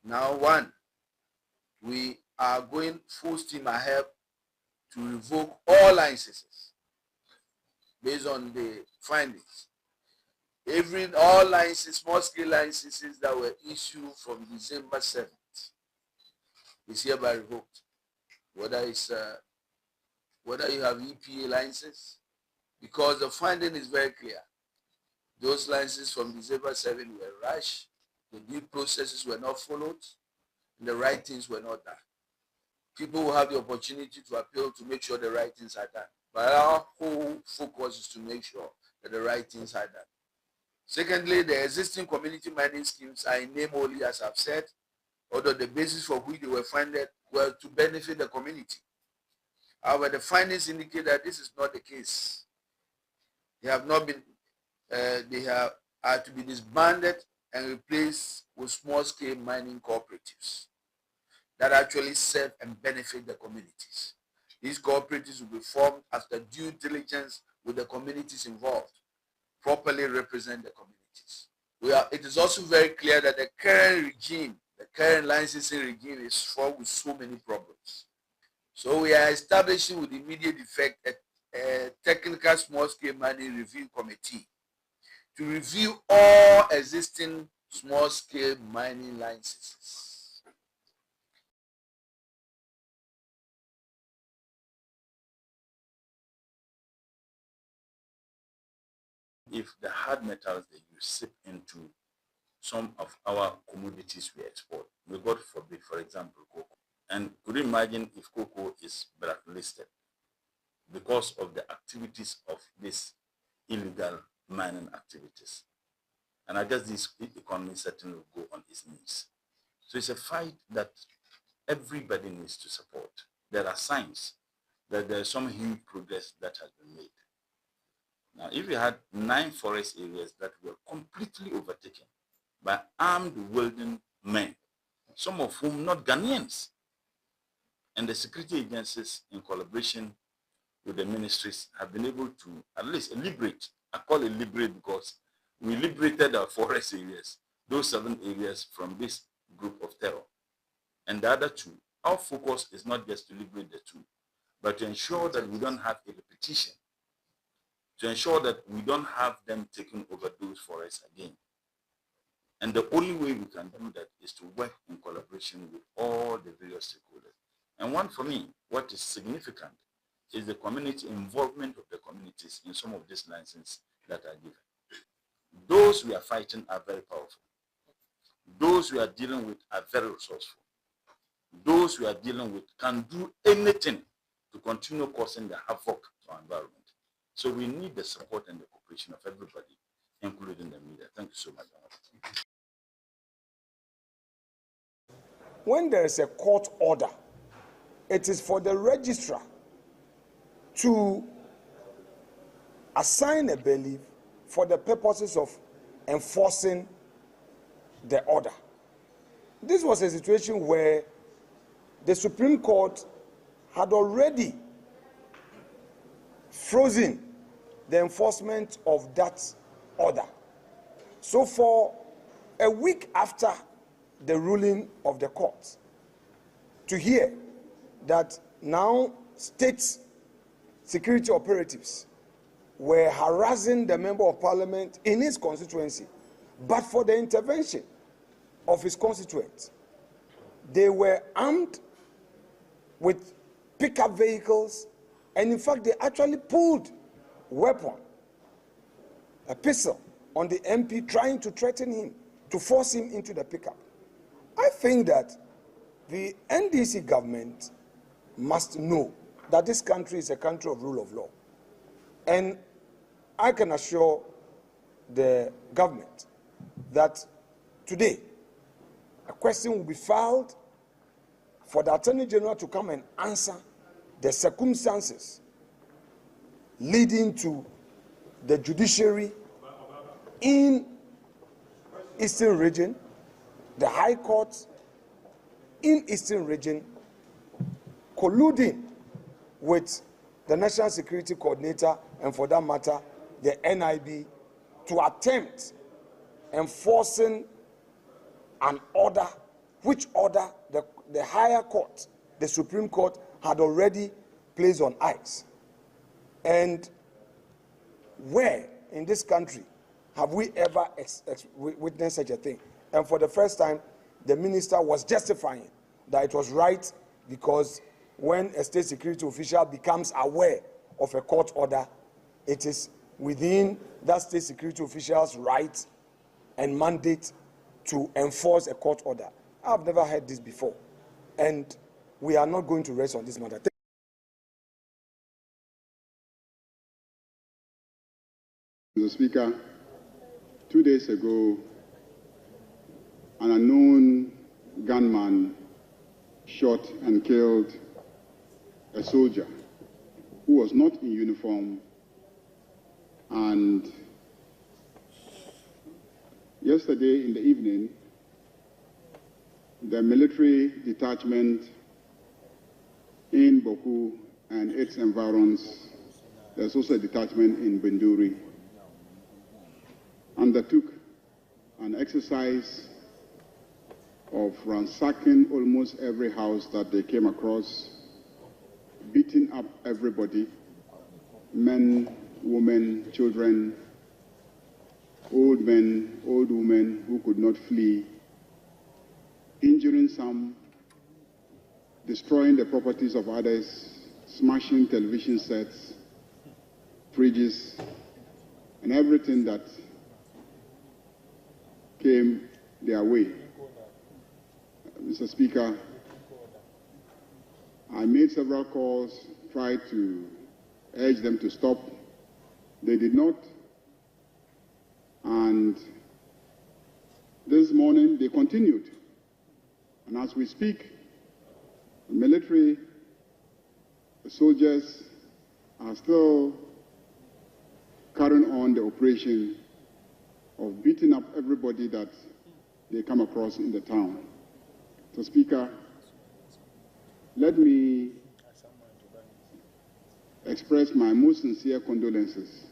Now, one, we are going full steam ahead to revoke all licenses based on the findings. All licenses, small-scale licenses that were issued from December 7th is hereby revoked. Whether you have EPA license, because the finding is very clear. Those licenses from December 7 were rushed, the due processes were not followed, and the right things were not done. People will have the opportunity to appeal to make sure the right things are done. But our whole focus is to make sure that the right things are done. Secondly, the existing community mining schemes are in name only, as I've said, although the basis for which they were funded were to benefit the community. However, the findings indicate that this is not the case. They have not been, they are to be disbanded and replaced with small-scale mining cooperatives that actually serve and benefit the communities. These cooperatives will be formed after due diligence with the communities involved, properly represent the communities. It is also very clear that the current regime, the current licensing regime is fraught with so many problems. So we are establishing with immediate effect a technical small-scale mining review committee to review all existing small-scale mining licenses. If the hard metals that you sip into some of our commodities we export, may God forbid, for example, cocoa. And could you imagine if cocoa is blacklisted because of the activities of these illegal mining activities? And I guess this economy certainly will go on its knees. So it's a fight that everybody needs to support. There are signs that there is some huge progress that has been made. Now, if you had 9 forest areas that were completely overtaken by armed wielding men, some of whom not Ghanaians, and the security agencies in collaboration with the ministries have been able to at least liberate. I call it liberate because we liberated our forest areas, those 7 areas, from this group of terror. And the other 2, our focus is not just to liberate the 2, but to ensure that we don't have a repetition, to ensure that we don't have them taking over those forests again. And the only way we can do that is to work in collaboration with all the various stakeholders. And one, for me, what is significant is the community involvement of the communities in some of these licenses that are given. Those we are fighting are very powerful. Those we are dealing with are very resourceful. Those we are dealing with can do anything to continue causing the havoc to our environment. So we need the support and the cooperation of everybody, including the media. Thank you so much. When there is a court order, it is for the registrar to assign a bailiff for the purposes of enforcing the order. This was a situation where the Supreme Court had already frozen the enforcement of that order. So for a week after the ruling of the court, to hear that now state security operatives were harassing the member of parliament in his constituency, but for the intervention of his constituents, they were armed with pickup vehicles, and in fact, they actually pulled a weapon, a pistol, on the MP, trying to threaten him, to force him into the pickup. I think that the NDC government must know that this country is a country of rule of law. And I can assure the government that today a question will be filed for the Attorney General to come and answer the circumstances leading to the judiciary in Eastern Region, the High Court in Eastern Region, colluding with the National Security Coordinator, and for that matter, the NIB, to attempt enforcing an order which order the higher court, the Supreme Court, had already placed on ice. And where in this country have we ever witnessed such a thing? And for the first time, the minister was justifying that it was right because when a state security official becomes aware of a court order, it is within that state security official's right and mandate to enforce a court order. I've never heard this before, and we are not going to rest on this matter. Mr. Speaker, 2 days ago, an unknown gunman shot and killed a soldier who was not in uniform, and yesterday in the evening, the military detachment in Boku and its environs, there's also a detachment in Benduri, undertook an exercise of ransacking almost every house that they came across, beating up everybody, men, women, children, old men, old women who could not flee, injuring some, destroying the properties of others, smashing television sets, fridges, and everything that came their way. Mr. Speaker, I made several calls, tried to urge them to stop. They did not. And this morning they continued. And as we speak, the military, the soldiers are still carrying on the operation of beating up everybody that they come across in the town. So, Speaker, let me express my most sincere condolences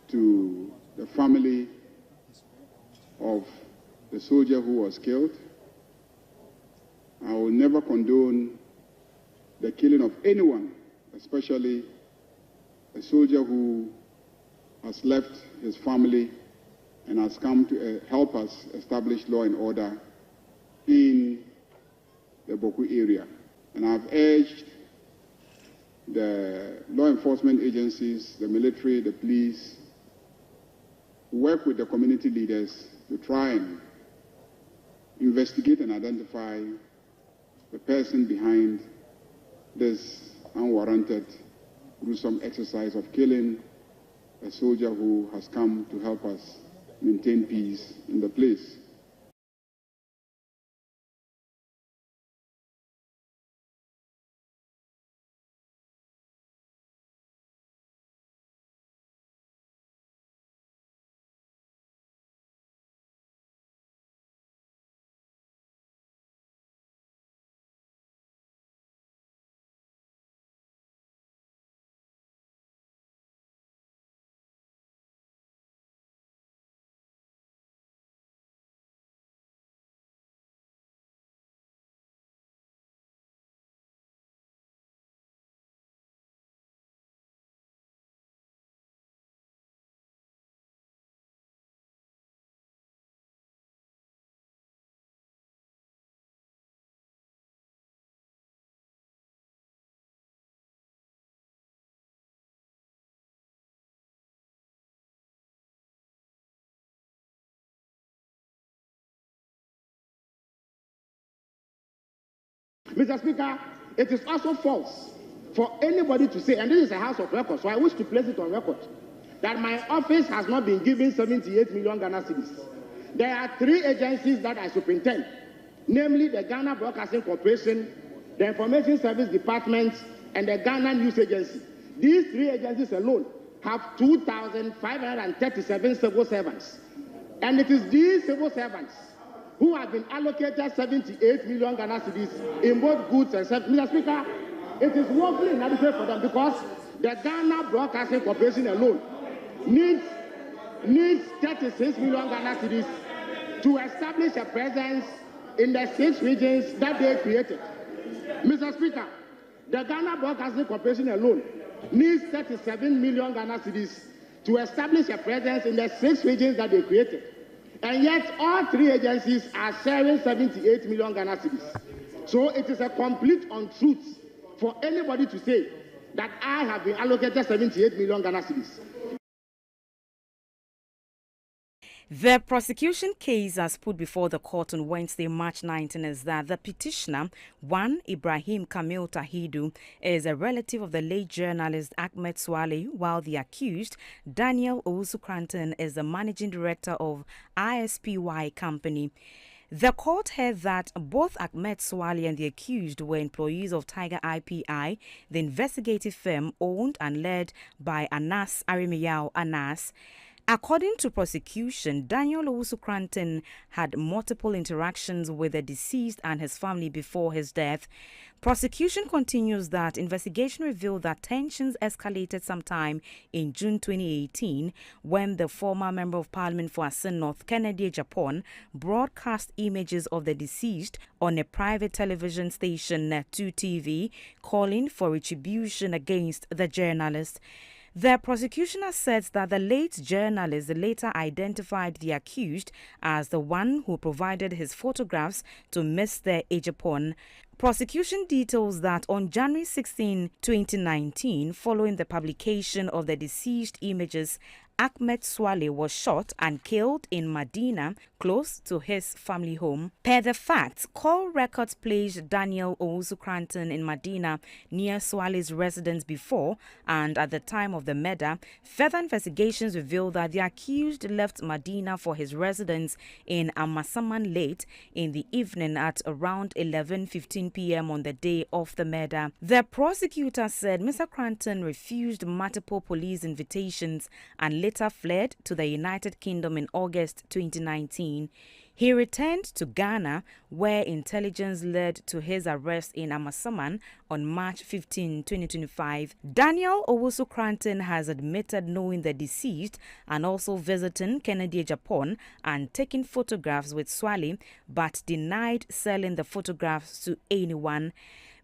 to the family of the soldier who was killed. I will never condone the killing of anyone, especially a soldier who has left his family and has come to help us establish law and order in the Boku area. And I've urged the law enforcement agencies, the military, the police, work with the community leaders to try and investigate and identify the person behind this unwarranted, gruesome exercise of killing a soldier who has come to help us maintain peace in the place. Mr. Speaker, it is also false for anybody to say, and this is a house of record, so I wish to place it on record, that my office has not been given 78 million Ghana cedis. There are 3 agencies that I superintend, namely the Ghana Broadcasting Corporation, the Information Service Department, and the Ghana News Agency. These 3 agencies alone have 2,537 civil servants. And it is these civil servants who have been allocated 78 million Ghana cedis in both goods and services. Mr. Speaker, it is woefully inadequate for them because the Ghana Broadcasting Corporation alone needs 36 million Ghana cedis to establish a presence in the 6 regions that they created. Mr. Speaker, the Ghana Broadcasting Corporation alone needs 37 million Ghana cedis to establish a presence in the 6 regions that they created. And yet, all 3 agencies are sharing 78 million Ghana cedis. So it is a complete untruth for anybody to say that I have been allocated 78 million Ghana cedis. The prosecution case as put before the court on Wednesday, March 19, is that the petitioner, one Ibrahim Kamil Tahidu, is a relative of the late journalist Ahmed Swale, while the accused, Daniel Owusu-Cranton, is the managing director of ISPY Company. The court heard that both Ahmed Swale and the accused were employees of Tiger IPI, the investigative firm owned and led by Anas Arimiyao Anas. According to prosecution, Daniel Owusu-Cranton had multiple interactions with the deceased and his family before his death. Prosecution continues that investigation revealed that tensions escalated sometime in June 2018 when the former Member of Parliament for Asin North, Kennedy Japan, broadcast images of the deceased on a private television station, 2TV, calling for retribution against the journalist. The prosecution asserts that the late journalist later identified the accused as the one who provided his photographs to Mr. Ejapon. Prosecution details that on January 16, 2019, following the publication of the deceased images, Ahmed Swale was shot and killed in Medina, close to his family home. Per the facts, call records placed Daniel Owusu-Cranton in Medina near Swale's residence before and at the time of the murder. Further investigations revealed that the accused left Medina for his residence in Amasaman late in the evening at around 11:15 p.m. on the day of the murder. The prosecutor said Mr. Cranton refused multiple police invitations and later fled to the United Kingdom in August 2019. He returned to Ghana, where intelligence led to his arrest in Amasaman on March 15, 2025. Daniel Owusu-Cranton has admitted knowing the deceased and also visiting Kennedy Japan and taking photographs with Swale, but denied selling the photographs to anyone.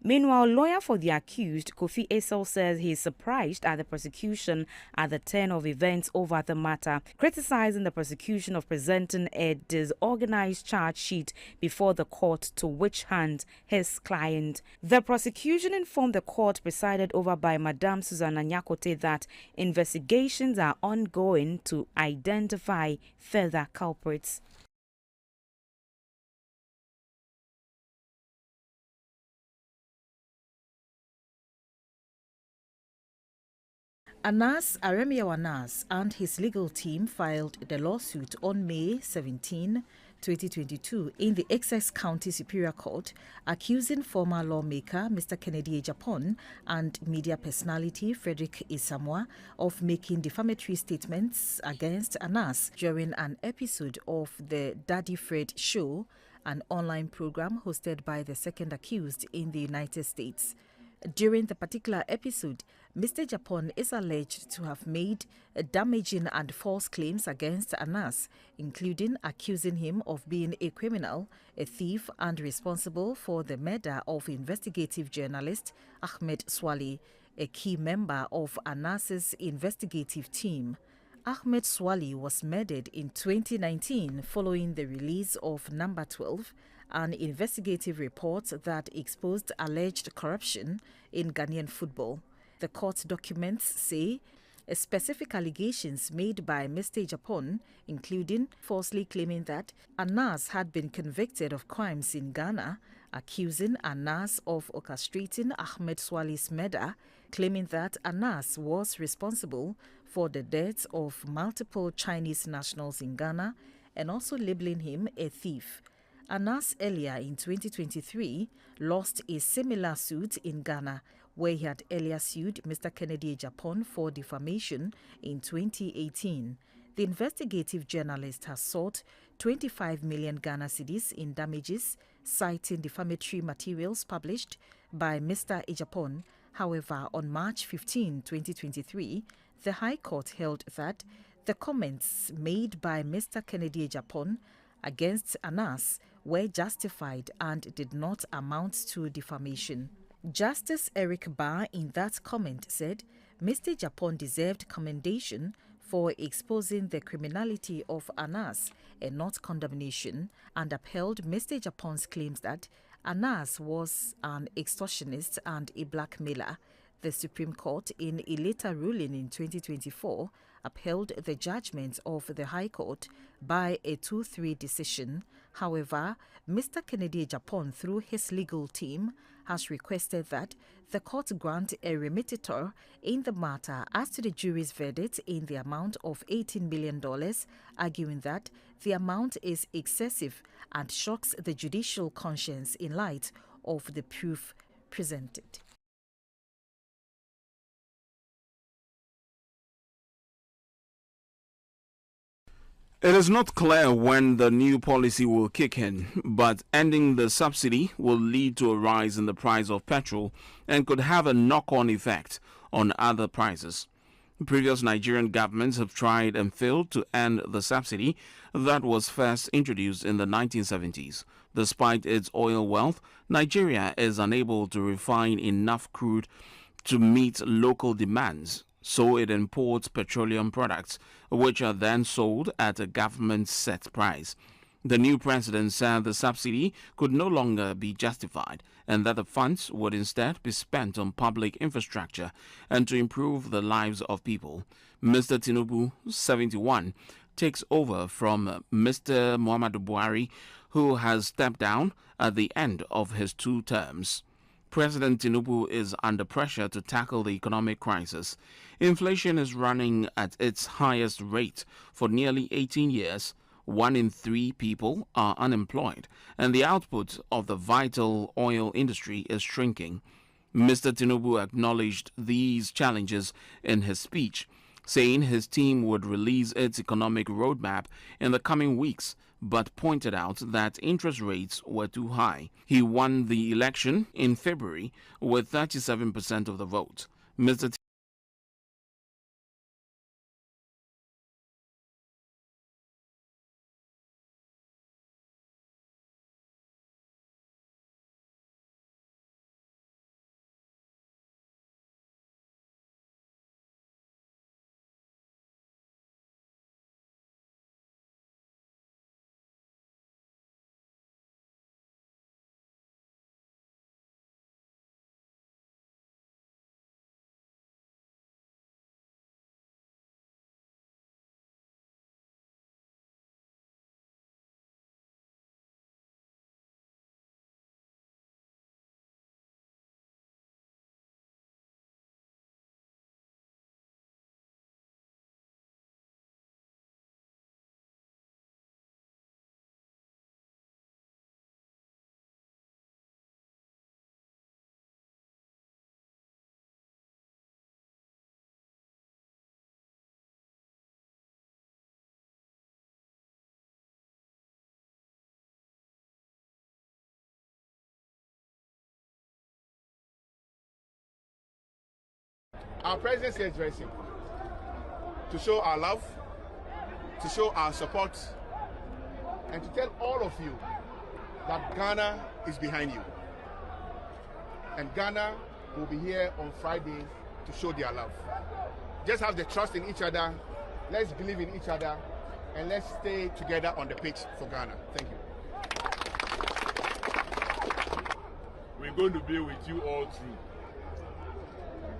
Meanwhile, lawyer for the accused, Kofi Esel, says he is surprised at the prosecution at the turn of events over the matter, criticizing the prosecution of presenting a disorganized charge sheet before the court to witch hunt his client. The prosecution informed the court presided over by Madame Susanna Nyakote that investigations are ongoing to identify further culprits. Anas Arimiyao Anas and his legal team filed the lawsuit on May 17, 2022 in the Essex County Superior Court, accusing former lawmaker Mr. Kennedy Ejapon and media personality Frederick Isamwa of making defamatory statements against Anas during an episode of the Daddy Fred Show, an online program hosted by the second accused in the United States. During the particular episode, Mr. Ejapon is alleged to have made damaging and false claims against Anas, including accusing him of being a criminal, a thief, and responsible for the murder of investigative journalist Ahmed Swale, a key member of Anas's investigative team. Ahmed Swale was murdered in 2019 following the release of Number 12, an investigative report that exposed alleged corruption in Ghanaian football. The court documents say specific allegations made by Mr. Ejapon, including falsely claiming that Anas had been convicted of crimes in Ghana, accusing Anas of orchestrating Ahmed Swale's murder, claiming that Anas was responsible for the deaths of multiple Chinese nationals in Ghana, and also labeling him a thief. Anas earlier in 2023 lost a similar suit in Ghana, where he had earlier sued Mr. Kennedy Ejapon for defamation in 2018. The investigative journalist has sought 25 million Ghana cedis in damages, citing defamatory materials published by Mr. Ejapon. However, on March 15, 2023, the High Court held that the comments made by Mr. Kennedy Ejapon against Anas were justified and did not amount to defamation. Justice Eric Barr in that comment said Mr. Japan deserved commendation for exposing the criminality of Anas and not condemnation, and upheld Mr. Japan's claims that Anas was an extortionist and a blackmailer. The Supreme Court, in a later ruling in 2024, upheld the judgment of the High Court by a 2-3 decision. However, Mr. Kennedy Japan, through his legal team, has requested that the court grant a remediator in the matter as to the jury's verdict in the amount of $18 million, arguing that the amount is excessive and shocks the judicial conscience in light of the proof presented. It is not clear when the new policy will kick in, but ending the subsidy will lead to a rise in the price of petrol and could have a knock-on effect on other prices. Previous Nigerian governments have tried and failed to end the subsidy that was first introduced in the 1970s. Despite its oil wealth, Nigeria is unable to refine enough crude to meet local demands, so it imports petroleum products, which are then sold at a government-set price. The new president said the subsidy could no longer be justified and that the funds would instead be spent on public infrastructure and to improve the lives of people. Mr. Tinubu, 71, takes over from Mr. Muhammadu Buhari, who has stepped down at the end of his 2 terms. President Tinubu is under pressure to tackle the economic crisis. Inflation is running at its highest rate for nearly 18 years. 1 in 3 people are unemployed, and the output of the vital oil industry is shrinking. Mr. Tinubu acknowledged these challenges in his speech, saying his team would release its economic roadmap in the coming weeks, but pointed out that interest rates were too high. He won the election in February with 37% of the vote. Mr. Our presidency is very simple. To show our love, to show our support, and to tell all of you that Ghana is behind you. And Ghana will be here on Friday to show their love. Just have the trust in each other, let's believe in each other, and let's stay together on the pitch for Ghana. Thank you. We're going to be with you all through.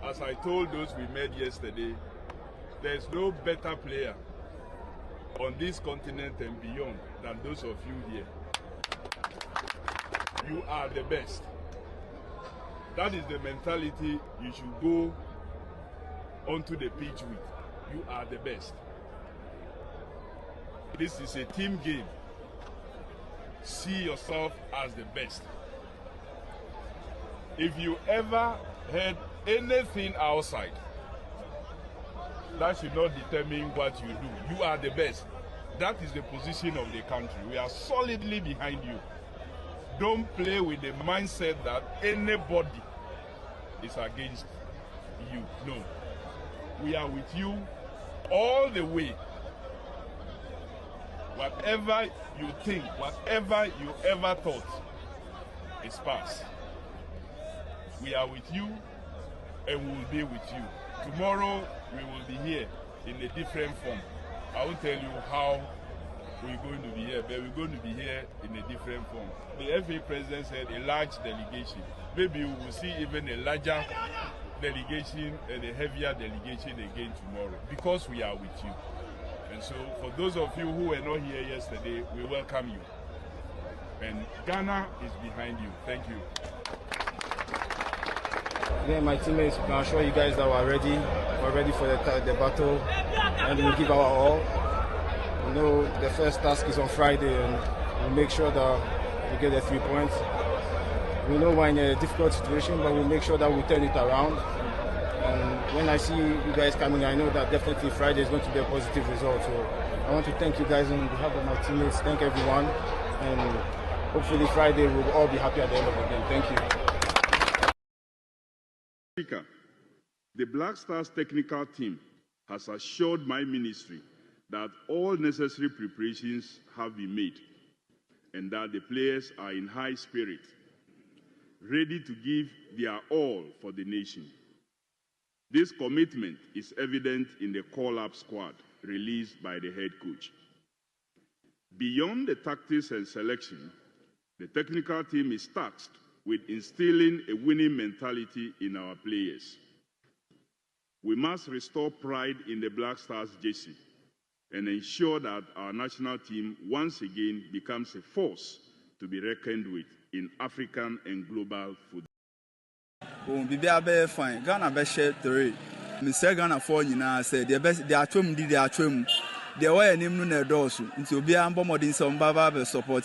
As I told those we met yesterday, there's no better player on this continent and beyond than those of you here. You are the best. That is the mentality you should go onto the pitch with. You are the best. This is a team game. See yourself as the best. If you ever heard anything outside, that should not determine what you do. You are the best. That is the position of the country. We are solidly behind you. Don't play with the mindset that anybody is against you. No. We are with you all the way. Whatever you think, whatever you ever thought, is past. We are with you and we will be with you. Tomorrow we will be here in a different form. I will tell you how we're going to be here, but we're going to be here in a different form. The FA president said a large delegation. Maybe we will see even a larger delegation and a heavier delegation again tomorrow because we are with you. And so for those of you who were not here yesterday, we welcome you. And Ghana is behind you. Thank you. Again, my teammates, I'm sure you guys that we're ready for the battle, and we'll give our all. We know the first task is on Friday, and we'll make sure that we get the 3 points. We know we're in a difficult situation, but we'll make sure that we turn it around. And when I see you guys coming, I know that definitely Friday is going to be a positive result. So I want to thank you guys on behalf of my teammates, thank everyone, and hopefully Friday we'll all be happy at the end of the game. Thank you. Speaker, the Black Stars technical team has assured my ministry that all necessary preparations have been made and that the players are in high spirit, ready to give their all for the nation. This commitment is evident in the call-up squad released by the head coach. Beyond the tactics and selection, the technical team is tasked with instilling a winning mentality in our players. We must restore pride in the Black Stars jersey and ensure that our national team once again becomes a force to be reckoned with in African and global football. Be fine. Ghana be share 3. Mr. Ghana for you now say the best they are twem di they are twem. The way name no na doors nti obi an bomodin some baba be support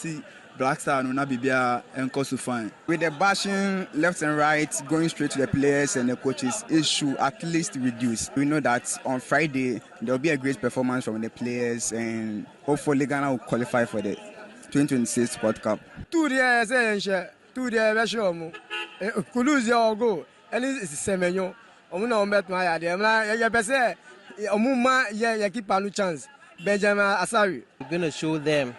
Black Star no na bibia enko so fine. With the bashing left and right going straight to the players and the coaches, it should at least reduce. We know that on Friday there will be a great performance from the players and hopefully Ghana will qualify for the 2026 World Cup. 2 days 2 days be sure mo. Kuluzi your go. And it's semenyo. Omuna ombet ma ya de. Ya pese omuma ya keep a chance. Benjamin Asari. We're going to show them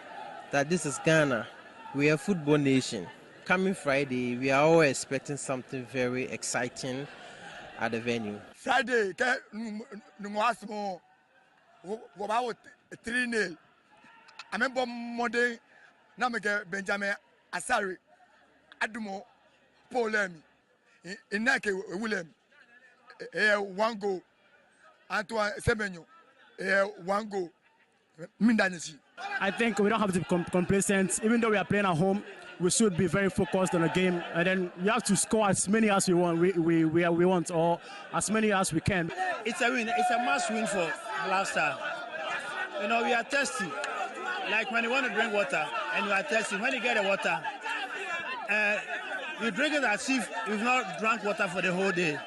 that this is Ghana. We are a football nation. Coming Friday, we are all expecting something very exciting at the venue. Friday, Numuasmo, about 3-0. I remember Monday, Namaka Benjamin Asari, Adumo, Polemi, Inake Willem, 1 goal, Antoine Semenyo, 1 goal, Mindanesi. I think we don't have to be complacent. Even though we are playing at home, we should be very focused on the game, and then we have to score as many as we want. We want, or as many as we can. It's a win. It's a must win for Black Star. You know, we are thirsty. Like when you want to drink water, and you are thirsty. When you get the water, you drink it as if you've not drank water for the whole day.